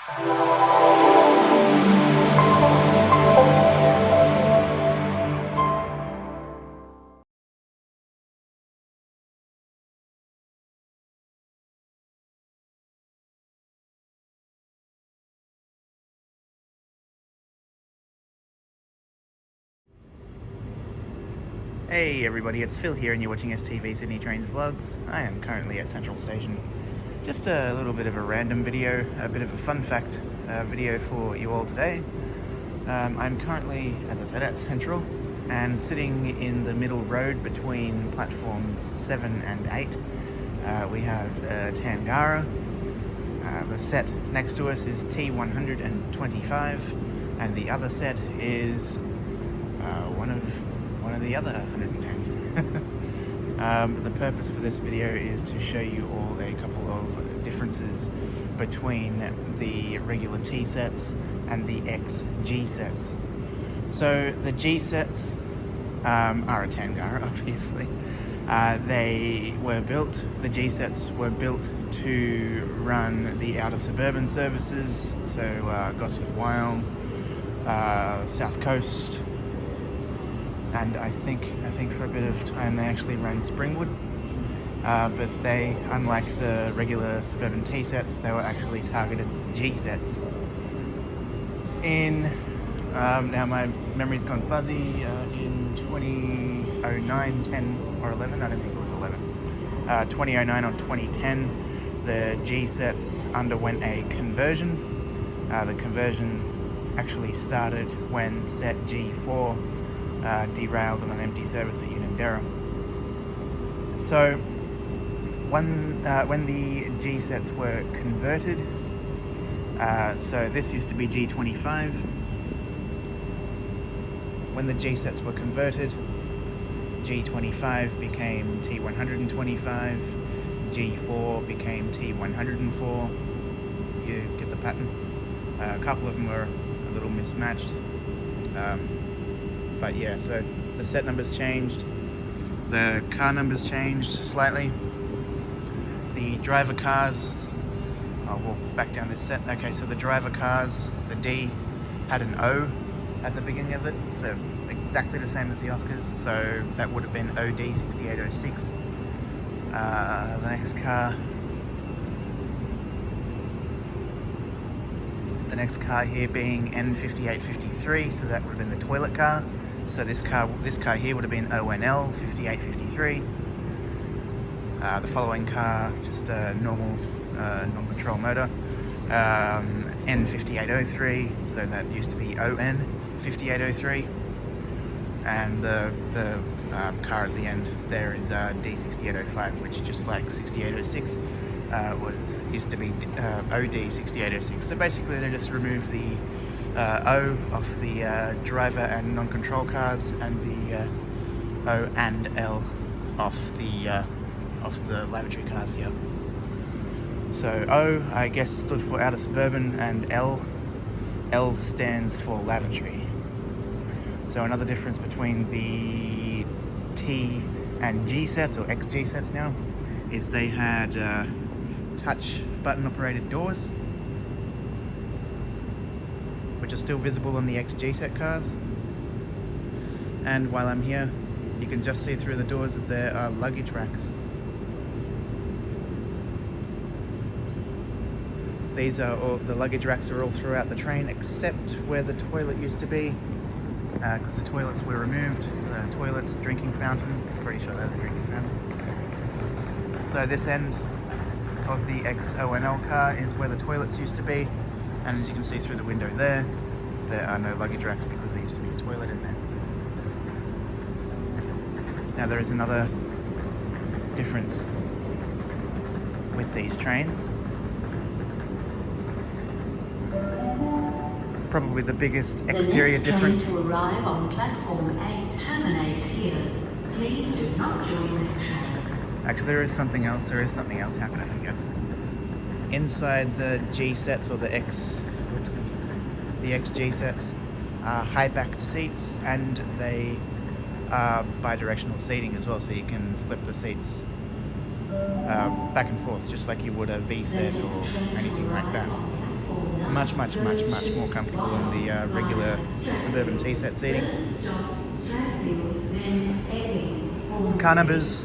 Hey everybody, it's Phil here and you're watching STV Sydney Trains Vlogs. I am currently at Central Station. Just a little bit of a random video, a bit of a fun fact video for you all today. I'm currently, as I said, at Central and sitting in the middle road between platforms 7 and 8. We have Tangara. The set next to us is T125 and the other set is one of the other 110. The purpose for this video is to show you all a couple of differences between the regular T sets and the XG sets. So the G sets are a Tangara, obviously. The G sets were built to run the outer suburban services, so Gosford Wyong, South Coast, and I think for a bit of time they actually ran Springwood, but they, unlike the regular suburban T sets, they were actually targeted G sets. Now my memory's gone fuzzy, in 2009, 10 or 11, I don't think it was 11, 2009 or 2010, the G sets underwent a conversion. The conversion actually started when set G4 derailed on an empty service at Unanderra. So when the G sets were converted, so this used to be G25. When the G sets were converted, G25 became T125, G4 became T104. You get the pattern. A couple of them were a little mismatched. But yeah, so the set numbers changed, the car numbers changed slightly. The driver cars, I'll walk back down this set. Okay, so the driver cars, the D had an O at the beginning of it, so exactly the same as the Oscars, so that would have been OD 6806. The next car here being N5853, so that would have been the toilet car. So this car here would have been ONL 5853. The following car, just a normal non-control motor, N5803, so that used to be ON 5803. And the car at the end there is D6805, which, just like 6806, used to be OD 6806. So basically they just removed the O off the driver and non-control cars, and the O and L off the lavatory cars here. So O, I guess, stood for outer suburban, and L stands for lavatory. So another difference between the T and G sets, or XG sets now, is they had touch button operated doors, which are still visible on the XG set cars. And while I'm here, you can just see through the doors that there are luggage racks. The luggage racks are all throughout the train, except where the toilet used to be, because the toilets were removed. The toilets, drinking fountain, pretty sure they're the drinking fountain. So this end of the XONL car is where the toilets used to be, and as you can see through the window there are no luggage racks because there used to be a toilet in there. Now there is another difference with these trains. Probably the biggest exterior difference. The next train to arrive on platform 8 terminates here. Please do not join this train. Actually, there is something else. How could I forget? Inside the G sets, or the XG sets, are high-backed seats, and they are bi-directional seating as well, so you can flip the seats back and forth, just like you would a V set or anything like that. much more comfortable than the regular Suburban T-set seating. Car numbers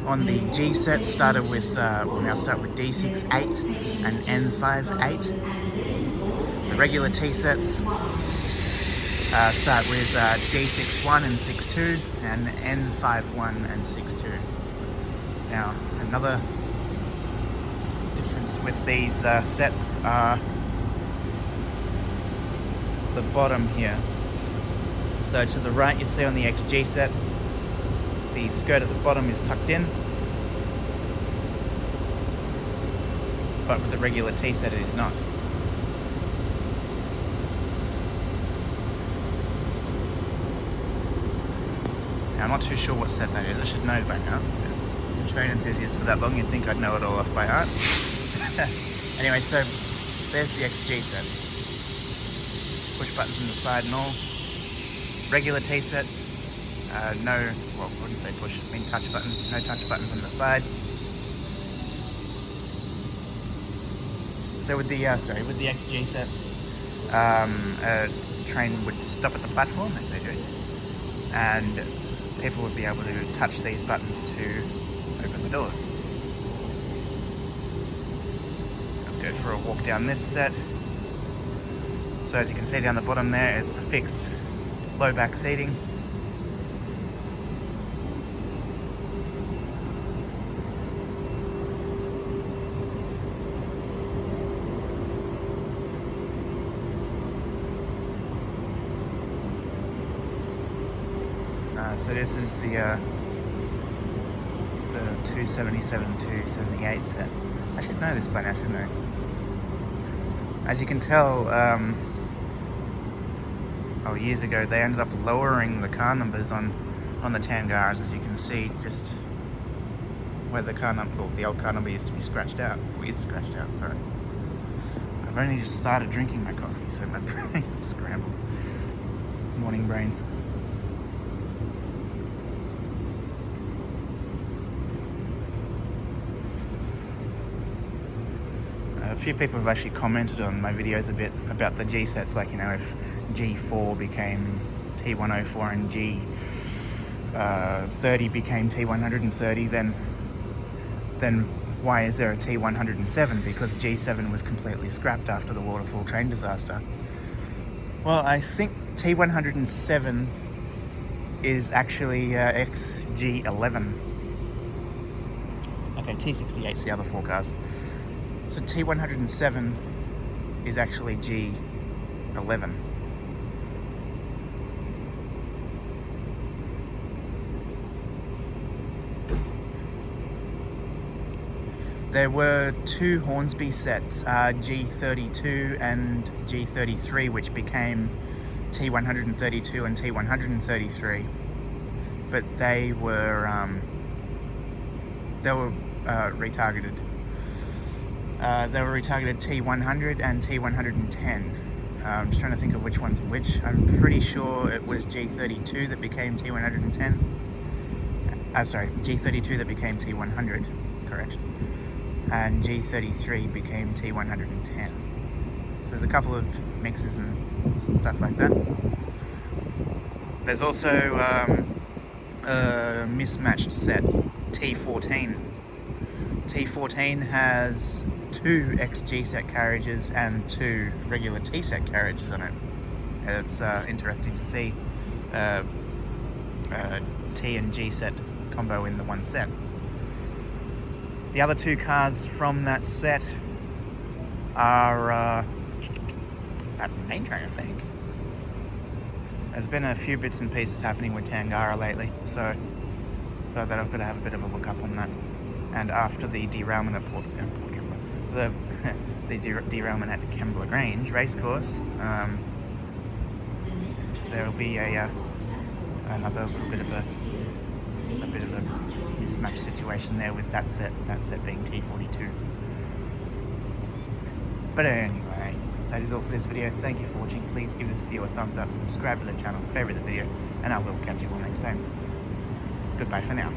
on the G set started with, will now start with D68 and N58. The regular T sets start with D61 and 62 and N51 and 62. Now, another difference with these sets are the bottom here. So to the right you see on the XG set, the skirt at the bottom is tucked in, but with the regular T set it is not. Now, I'm not too sure what set that is, I should know by now. I'm a train enthusiast for that long, you'd think I'd know it all off by heart. Anyway, so there's the XG set. Push buttons on the side and all. Regular T set, no, well, I wouldn't say push, I mean touch buttons, no touch buttons on the side. So with the XG sets, a train would stop at the platform, as they do, and people would be able to touch these buttons to open the doors. Let's go for a walk down this set. So as you can see down the bottom there, it's fixed low back seating. So this is the 277-278 set. I should know this by now, shouldn't I? As you can tell, years ago they ended up lowering the car numbers on the Tangaras, as you can see, just where the car number, well, the old car number used to be scratched out. Well, it's scratched out, sorry. I've only just started drinking my coffee, so my brain's scrambled. Morning brain. A few people have actually commented on my videos a bit about the G sets, like, you know, if G4 became T104 and G30 became T130, then why is there a T107? Because G7 was completely scrapped after the waterfall train disaster. Well, I think T107 is actually XG11. Okay, T68's the other four cars. So T107 is actually G11. There were two Hornsby sets, G32 and G33, which became T132 and T133, but they were retargeted. They were retargeted T100 and T110. I'm just trying to think of which one's which. I'm pretty sure it was G32 that became T110. Sorry, G32 that became T100, correct. And G33 became T110. So there's a couple of mixes and stuff like that. There's also a mismatched set, T14. T14 has 2 XG set carriages and 2 regular T set carriages on it. It's interesting to see T and G set combo in the one set. The other two cars from that set are at main train, I think. There's been a few bits and pieces happening with Tangara lately, so that I've got to have a bit of a look up on that. And after the derailment at the derailment at Kembla Grange racecourse, there will be another little bit of a mismatched situation there with that set being T42. But anyway, that is all for this video. Thank you for watching. Please give this video a thumbs up, subscribe to the channel, favourite the video, and I will catch you all next time. Goodbye for now.